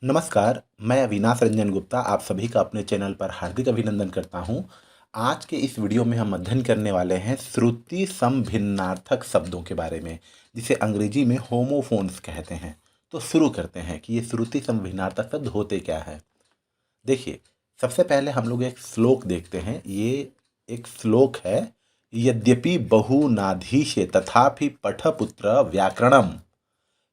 नमस्कार, मैं अविनाश रंजन गुप्ता आप सभी का अपने चैनल पर हार्दिक अभिनंदन करता हूँ। आज के इस वीडियो में हम अध्ययन करने वाले हैं श्रुति समभिन्नार्थक शब्दों के बारे में, जिसे अंग्रेजी में होमोफोन्स कहते हैं। तो शुरू करते हैं कि ये श्रुति समभिन्नार्थक शब्द होते क्या हैं। देखिए, सबसे पहले हम लोग एक श्लोक देखते हैं। ये एक श्लोक है। यद्यपि बहुनाधीशे तथापि पठपुत्र व्याकरणम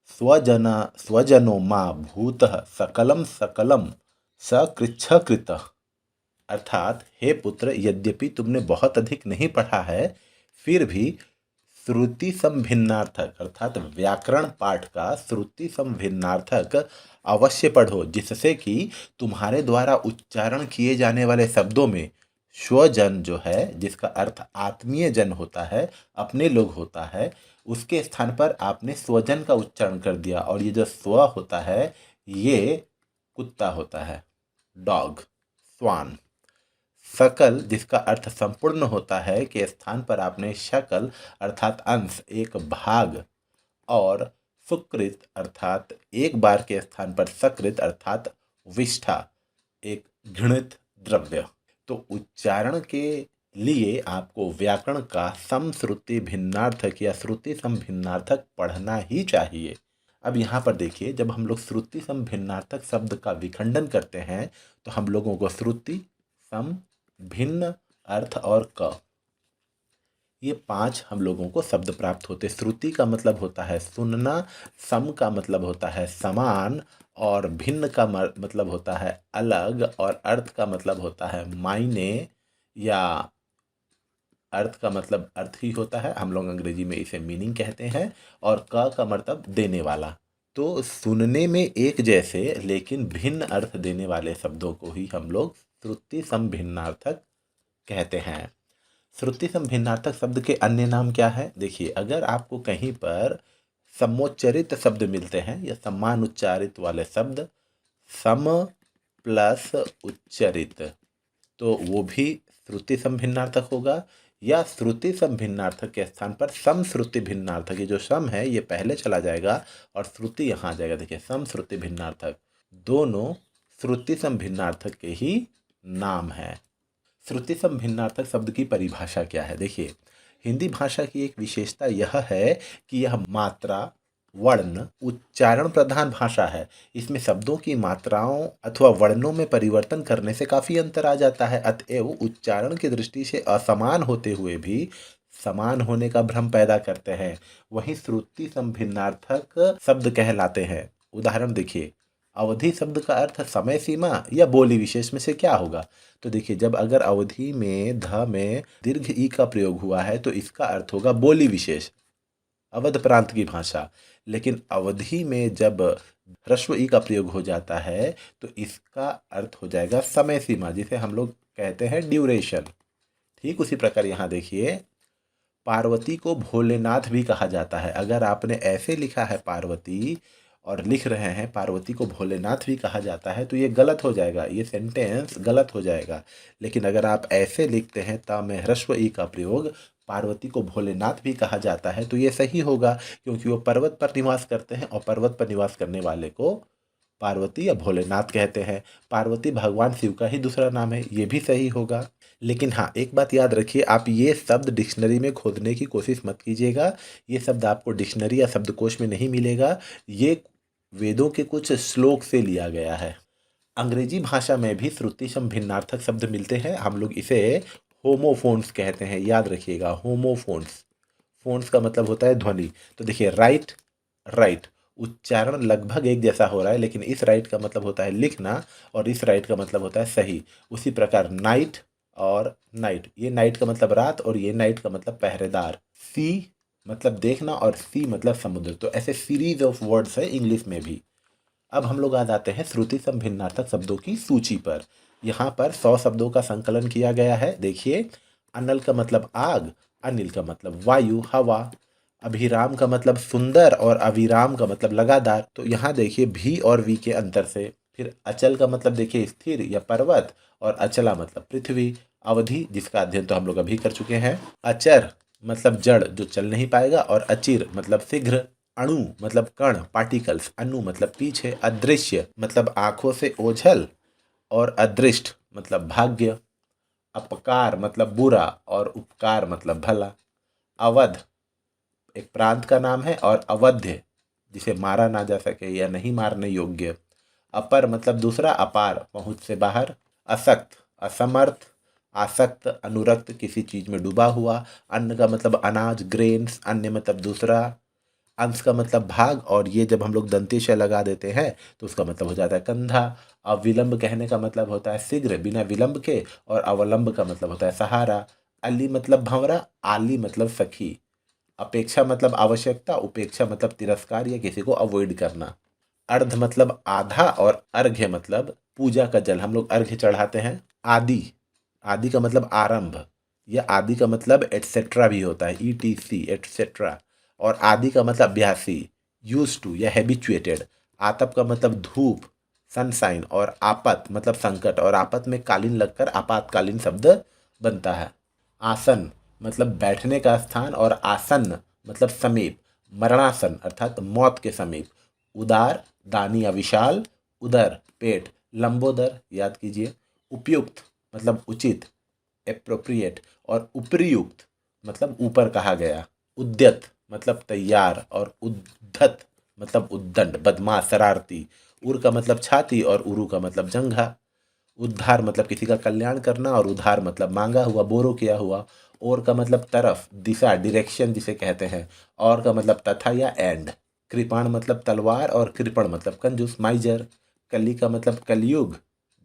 स्वजन स्वजनो माँ भूतः सकलम सकलम सकृच्छकृत। अर्थात हे पुत्र, यद्यपि तुमने बहुत अधिक नहीं पढ़ा है, फिर भी श्रुति समभिन्नार्थक अर्थात व्याकरण पाठ का श्रुति समभिन्नार्थक अवश्य पढ़ो, जिससे कि तुम्हारे द्वारा उच्चारण किए जाने वाले शब्दों में स्वजन जो है, जिसका अर्थ आत्मीय जन होता है, अपने लोग होता है, उसके स्थान पर आपने स्वजन का उच्चारण कर दिया। और ये जो स्व होता है, ये कुत्ता होता है, डॉग, स्वान। सकल, जिसका अर्थ संपूर्ण होता है, के स्थान पर आपने शकल अर्थात अंश, एक भाग, और सुकृत अर्थात एक बार के स्थान पर सकृत अर्थात विष्ठा, एक घृणित द्रव्य। तो उच्चारण के लिए आपको व्याकरण का समश्रुति भिन्नार्थक या श्रुति समभिन्नार्थक पढ़ना ही चाहिए। अब यहाँ पर देखिए, जब हम लोग श्रुति समभिन्नार्थक शब्द का विखंडन करते हैं तो हम लोगों को श्रुति, सम, भिन्न, अर्थ और क, ये 5 हम लोगों को शब्द प्राप्त होते। श्रुति का मतलब होता है सुनना, सम का मतलब होता है समान, और भिन्न का मतलब होता है अलग, और अर्थ का मतलब होता है मायने, या अर्थ का मतलब अर्थ ही होता है, हम लोग अंग्रेजी में इसे मीनिंग कहते हैं, और क का मतलब देने वाला। तो सुनने में एक जैसे लेकिन भिन्न अर्थ देने वाले शब्दों को ही हम लोग श्रुति समभिन्नार्थक कहते हैं। श्रुति समभिन्नार्थक शब्द के अन्य नाम क्या है? देखिए, अगर आपको कहीं पर समोच्चरित शब्द मिलते हैं या समान उच्चारित वाले शब्द, सम प्लस उच्चरित, तो वो भी श्रुति समभिन्नार्थक होगा। या श्रुति समभिन्नार्थक के स्थान पर समश्रुति भिन्नार्थक, ये जो सम है ये पहले चला जाएगा और श्रुति यहाँ आ जाएगा। देखिए, समश्रुति भिन्नार्थक दोनों श्रुति समभिन्नार्थक के ही नाम है। श्रुति समभिन्नार्थक शब्द की परिभाषा क्या है? देखिए, हिंदी भाषा की एक विशेषता यह है कि यह मात्रा, वर्ण, उच्चारण प्रधान भाषा है। इसमें शब्दों की मात्राओं अथवा वर्णों में परिवर्तन करने से काफ़ी अंतर आ जाता है। अतएव उच्चारण की दृष्टि से असमान होते हुए भी समान होने का भ्रम पैदा करते हैं। वहीं श्रुति समभिन्नार्थक शब्द कहलाते हैं। उदाहरण देखिए, अवधि शब्द का अर्थ समय सीमा या बोली विशेष में से क्या होगा? तो देखिए, जब अगर अवधि में ध में दीर्घ ई का प्रयोग हुआ है तो इसका अर्थ होगा बोली विशेष, अवध प्रांत की भाषा। लेकिन अवधि में जब ह्रस्व ई का प्रयोग हो जाता है तो इसका अर्थ हो जाएगा समय सीमा, जिसे हम लोग कहते हैं ड्यूरेशन। ठीक उसी प्रकार यहाँ देखिए, पार्वती को भोलेनाथ भी कहा जाता है। अगर आपने ऐसे लिखा है पार्वती और लिख रहे हैं पार्वती को भोलेनाथ भी कहा जाता है, तो ये गलत हो जाएगा, ये सेंटेंस गलत हो जाएगा। लेकिन अगर आप ऐसे लिखते हैं ता में ह्रस्व ई का प्रयोग, पार्वती को भोलेनाथ भी कहा जाता है, तो ये सही होगा, क्योंकि वो पर्वत पर निवास करते हैं और पर्वत पर निवास करने वाले को पार्वती या भोलेनाथ कहते हैं। पार्वती भगवान शिव का ही दूसरा नाम है, ये भी सही होगा। लेकिन हाँ, एक बात याद रखिए, आप ये शब्द डिक्शनरी में खोदने की कोशिश मत कीजिएगा। ये शब्द आपको डिक्शनरी या शब्दकोश में नहीं मिलेगा। ये वेदों के कुछ श्लोक से लिया गया है। अंग्रेजी भाषा में भी श्रुति समभिन्नार्थक शब्द मिलते हैं। हम लोग इसे होमोफोन्स कहते हैं, याद रखिएगा, होमोफोन्स। फोन्स का मतलब होता है ध्वनि। तो देखिए, राइट, राइट, उच्चारण लगभग एक जैसा हो रहा है, लेकिन इस राइट का मतलब होता है लिखना और इस राइट का मतलब होता है सही। उसी प्रकार नाइट और नाइट, ये नाइट का मतलब रात और ये नाइट का मतलब पहरेदार। सी मतलब देखना और सी मतलब समुद्र। तो ऐसे सीरीज ऑफ वर्ड्स है इंग्लिश में भी। अब हम लोग आ जाते हैं श्रुति समभिन्नार्थक शब्दों की सूची पर। यहाँ पर 100 शब्दों का संकलन किया गया है। देखिए, अनल का मतलब आग, अनिल का मतलब वायु, हवा, अभिराम का मतलब सुंदर और अविराम का मतलब लगातार। तो यहाँ देखिए भी और वी के अंतर से। फिर अचल का मतलब देखिए स्थिर या पर्वत, और अचला मतलब पृथ्वी। अवधि, जिसका अध्ययन तो हम लोग अभी कर चुके हैं। अचर मतलब जड़, जो चल नहीं पाएगा, और अचिर मतलब शीघ्र। अणु मतलब कण, पार्टिकल्स। अनु मतलब पीछे। अदृश्य मतलब आंखों से ओझल, और अदृष्ट मतलब भाग्य। अपकार मतलब बुरा, और उपकार मतलब भला। अवध एक प्रांत का नाम है, और अवध्य जिसे मारा ना जा सके या नहीं मारने योग्य। अपर मतलब दूसरा, अपार पहुंच से बाहर। असक्त असमर्थ, आसक्त अनुरक्त किसी चीज में डूबा हुआ। अन्न का मतलब अनाज, ग्रेन्स। अन्य मतलब दूसरा। अंश का मतलब भाग, और ये जब हम लोग दंतेश लगा देते हैं तो उसका मतलब हो जाता है कंधा। अविलंब कहने का मतलब होता है शीघ्र, बिना विलंब के। और अवलंब का मतलब होता है सहारा। अली मतलब भंवरा, आली मतलब सखी। अपेक्षा मतलब आवश्यकता, उपेक्षा मतलब तिरस्कार या किसी को अवॉइड करना। अर्ध मतलब आधा, और अर्घ्य मतलब पूजा का जल, हम लोग अर्घ्य चढ़ाते हैं। आदि आदि का मतलब आरंभ, या आदि का मतलब एटसेट्रा भी होता है, ETC एटसेट्रा। और आदि का मतलब अभ्यासी, यूज टू या हैबिचुएटेड। आतप का मतलब धूप, सनसाइन। और आपत मतलब संकट, और आपत में कालीन लगकर आपातकालीन शब्द बनता है। आसन मतलब बैठने का स्थान, और आसन्न मतलब समीप। मरणासन अर्थात मौत के समीप। उदार दानी या विशाल। उदर पेट। लंबोदर याद कीजिए। उपयुक्त मतलब उचित, एप्रोप्रिएट। और उपरियुक्त मतलब ऊपर कहा गया। उद्यत मतलब तैयार, और उद्धत मतलब उद्दंड, बदमाश, शरारती। उर का मतलब छाती, और उरु का मतलब जंघा। उद्धार मतलब किसी का कल्याण करना, और उधार मतलब मांगा हुआ, बोरो किया हुआ। और का मतलब तरफ, दिशा, डायरेक्शन जिसे कहते हैं। और का मतलब तथा या एंड। कृपाण मतलब तलवार, और कृपण मतलब कंजूस, माइजर। कली का मतलब कलयुग,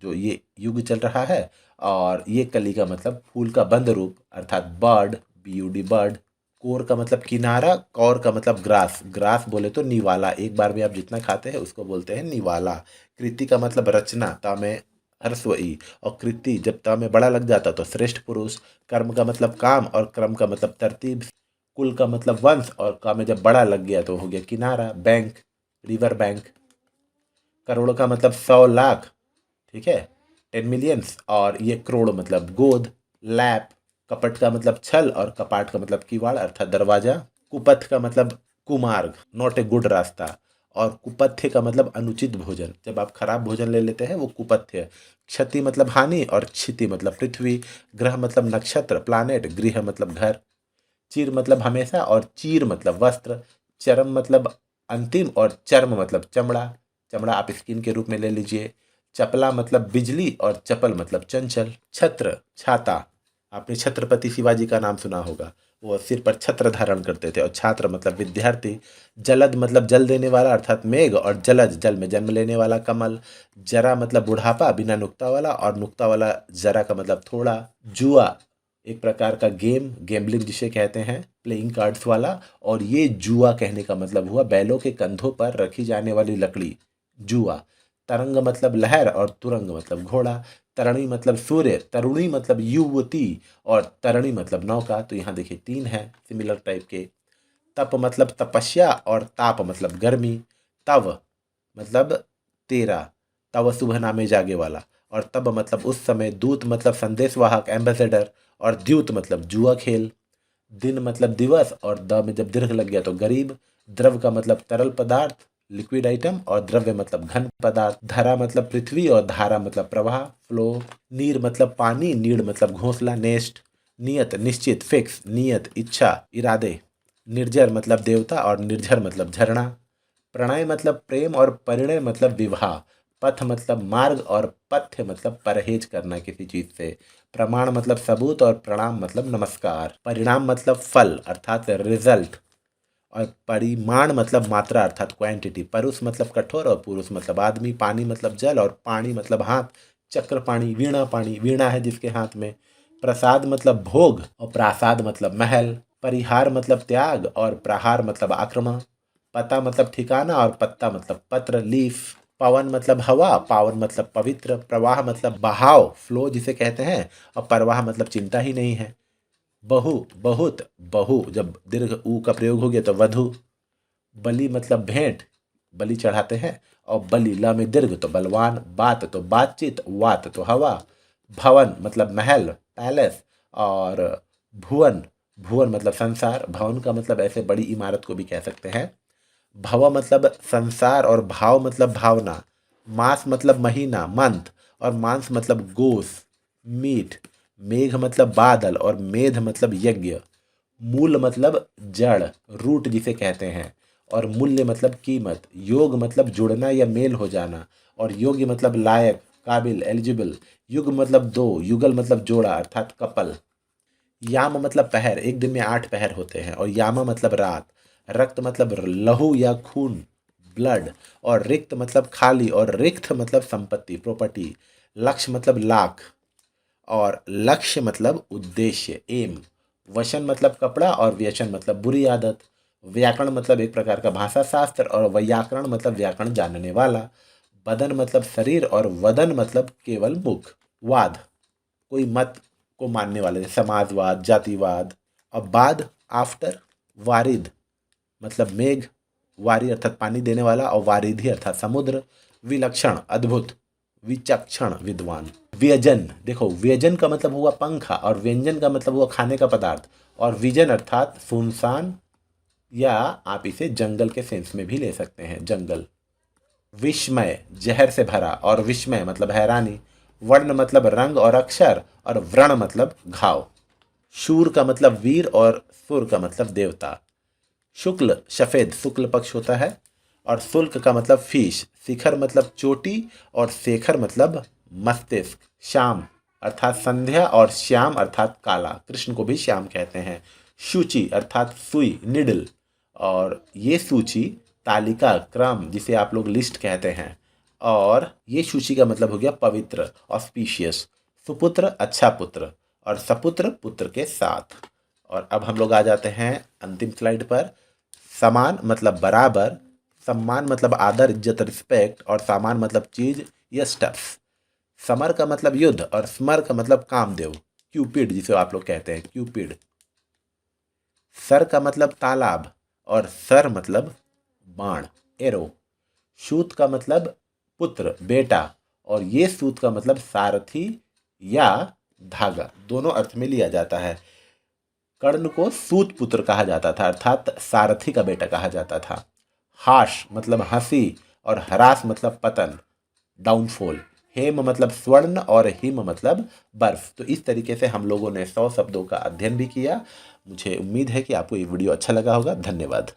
जो ये युग चल रहा है। और ये कली का मतलब फूल का बंद रूप, अर्थात बर्ड, BUD बर्ड। कोर का मतलब किनारा, कौर का मतलब ग्रास, ग्रास बोले तो निवाला, एक बार में आप जितना खाते हैं उसको बोलते हैं निवाला। कृति का मतलब रचना, ता में ह्रस्व ई। और कृति जब ता में बड़ा लग जाता तो श्रेष्ठ पुरुष। कर्म का मतलब काम, और क्रम का मतलब तरतीब। कुल का मतलब वंश, और का में जब बड़ा लग गया तो हो गया किनारा। Bank river bank. करोड़ का मतलब 100 लाख, ठीक है, 10 मिलियंस। और ये करोड़ मतलब गोद। लैप कपट का मतलब छल, और कपाट का मतलब किवाड़ अर्थात दरवाजा। कुपथ का मतलब कुमार्ग, नॉट ए गुड रास्ता। और कुपथ्य का मतलब अनुचित भोजन, जब आप खराब भोजन ले लेते हैं वो कुपथ्य। क्षति मतलब हानि, और क्षिति मतलब पृथ्वी। ग्रह मतलब नक्षत्र, प्लानेट। गृह मतलब घर। चिर मतलब हमेशा, और चीर मतलब वस्त्र। चरम मतलब अंतिम, और चर्म मतलब चमड़ा। चमड़ा आप स्किन के रूप में ले लीजिए। चपला मतलब बिजली, और चपल मतलब चंचल। छत्र छाता, आपने छत्रपति शिवाजी का नाम सुना होगा, वो सिर पर छत्र धारण करते थे। और छात्र मतलब विद्यार्थी। जलद मतलब जल देने वाला अर्थात मेघ, और जलज जल में जन्म लेने वाला कमल। जरा मतलब बुढ़ापा बिना नुक्ता वाला, और नुक्ता वाला जरा का मतलब थोड़ा। जुआ एक प्रकार का गेम, गैम्बलिंग जिसे कहते हैं, प्लेइंग कार्ड्स वाला। और ये जुआ कहने का मतलब हुआ बैलों के कंधों पर रखी जाने वाली लकड़ी, जुआ। तरंग मतलब लहर, और तुरंग मतलब घोड़ा। तरणी मतलब सूर्य, तरुणी मतलब युवती, और तरणी मतलब नौका। तो यहाँ देखिए 3 है सिमिलर टाइप के। तप मतलब तपस्या, और ताप मतलब गर्मी। तव मतलब तेरा, तव शुभ नामे जागे वाला। और तब मतलब उस समय। दूत मतलब संदेशवाहक, एम्बेसडर। और द्यूत मतलब जुआ खेल। दिन मतलब दिवस, और द में जब दीर्घ लग गया तो गरीब। द्रव का मतलब तरल पदार्थ, लिक्विड आइटम। और द्रव्य मतलब घन पदार्थ। धरा मतलब पृथ्वी, और धारा मतलब प्रवाह, फ्लो। नीर मतलब पानी, नीड़ मतलब घोंसला, नेस्ट। नियत निश्चित, फिक्स। नियत इच्छा, इरादे। निर्जर मतलब देवता, और निर्झर मतलब झरना। प्रणय मतलब प्रेम, और परिणय मतलब विवाह। पथ मतलब मार्ग, और पथ्य मतलब परहेज करना किसी चीज से। प्रमाण मतलब सबूत, और प्रणाम मतलब नमस्कार। परिणाम मतलब फल अर्थात रिजल्ट। और परिमाण मतलब मात्रा अर्थात क्वांटिटी। परुष मतलब कठोर, और पुरुष मतलब आदमी। पानी मतलब जल, और पानी मतलब हाथ। चक्र पानी, वीणा है जिसके हाथ में। प्रसाद मतलब भोग, और प्रासाद मतलब महल। परिहार मतलब त्याग, और प्रहार मतलब आक्रमण। पता मतलब ठिकाना, और पत्ता मतलब पत्र, लीफ। पवन मतलब हवा, पावन मतलब पवित्र। प्रवाह मतलब बहाव, फ्लो जिसे कहते हैं। और परवाह मतलब चिंता ही नहीं है। बहु बहुत, बहु जब दीर्घ ऊ का प्रयोग हो गया तो वधु। बलि मतलब भेंट, बलि चढ़ाते हैं। और बलि ला में दीर्घ तो बलवान। बात तो बातचीत, वात तो हवा। भवन मतलब महल, पैलेस। और भुवन, भुवन मतलब संसार। भवन का मतलब ऐसे बड़ी इमारत को भी कह सकते हैं। भव मतलब संसार और भाव मतलब भावना, मास मतलब महीना मंथ और मांस मतलब गोस मीट, मेघ मतलब बादल और मेध मतलब यज्ञ, मूल मतलब जड़ रूट जिसे कहते हैं, और मूल्य मतलब कीमत, योग मतलब जुड़ना या मेल हो जाना, और योग्य मतलब लायक काबिल एलिजिबल, युग मतलब दो, युगल मतलब जोड़ा अर्थात कपल। याम मतलब पहर, एक दिन में 8 पहर होते हैं, और यामा मतलब रात। रक्त मतलब लहू या खून ब्लड, और रिक्त मतलब खाली, और रिक्त मतलब संपत्ति प्रॉपर्टी। लक्ष्य मतलब लाख, और लक्ष्य मतलब उद्देश्य एम। वशन मतलब कपड़ा, और व्यसन मतलब बुरी आदत। व्याकरण मतलब एक प्रकार का भाषा शास्त्र, और वैयाकरण मतलब व्याकरण जानने वाला। बदन मतलब शरीर, और वदन मतलब केवल मुख। वाद कोई मत को मानने वाले, जैसे समाजवाद जातिवाद। अब बाद आफ्टर। वारिद मतलब मेघ, वारी अर्थात पानी देने वाला, और वारिधि अर्थात समुद्र। विलक्षण अद्भुत, विचक्षण विद्वान। व्यजन देखो, व्यजन का मतलब हुआ पंखा, और व्यंजन का मतलब हुआ खाने का पदार्थ, और विजन अर्थात सुनसान, या आप इसे जंगल के सेंस में भी ले सकते हैं जंगल। विस्मय जहर से भरा, और विस्मय मतलब हैरानी। वर्ण मतलब रंग और अक्षर, और व्रण मतलब घाव। शूर का मतलब वीर, और सुर का मतलब देवता। शुक्ल सफेद शुक्ल पक्ष होता है, और शुल्क का मतलब फीस। शिखर मतलब चोटी, और शेखर मतलब मस्तिष्क। श्याम अर्थात संध्या, और श्याम अर्थात काला, कृष्ण को भी श्याम कहते हैं। सूची अर्थात सुई निडल, और ये सूची तालिका क्रम जिसे आप लोग लिस्ट कहते हैं, और ये सूची का मतलब हो गया पवित्र ऑस्पिशियस। सुपुत्र अच्छा पुत्र, और सपुत्र पुत्र के साथ। और अब हम लोग आ जाते हैं अंतिम स्लाइड पर। समान मतलब बराबर, सम्मान मतलब आदर इज्जत रिस्पेक्ट, और सामान मतलब चीज या स्टफ। समर का मतलब युद्ध, और स्मर का मतलब कामदेव क्यूपिड जिसे आप लोग कहते हैं क्यूपिड। सर का मतलब तालाब, और सर मतलब बाण एरो। सूत का मतलब पुत्र बेटा, और ये सूत का मतलब सारथी या धागा, दोनों अर्थ में लिया जाता है। कर्ण को सूत पुत्र कहा जाता था, अर्थात सारथी का बेटा कहा जाता था। हाश मतलब हंसी, और हरास मतलब पतन डाउनफॉल। हेम मतलब स्वर्ण, और हिम मतलब बर्फ। तो इस तरीके से हम लोगों ने 100 शब्दों का अध्ययन भी किया। मुझे उम्मीद है कि आपको ये वीडियो अच्छा लगा होगा। धन्यवाद।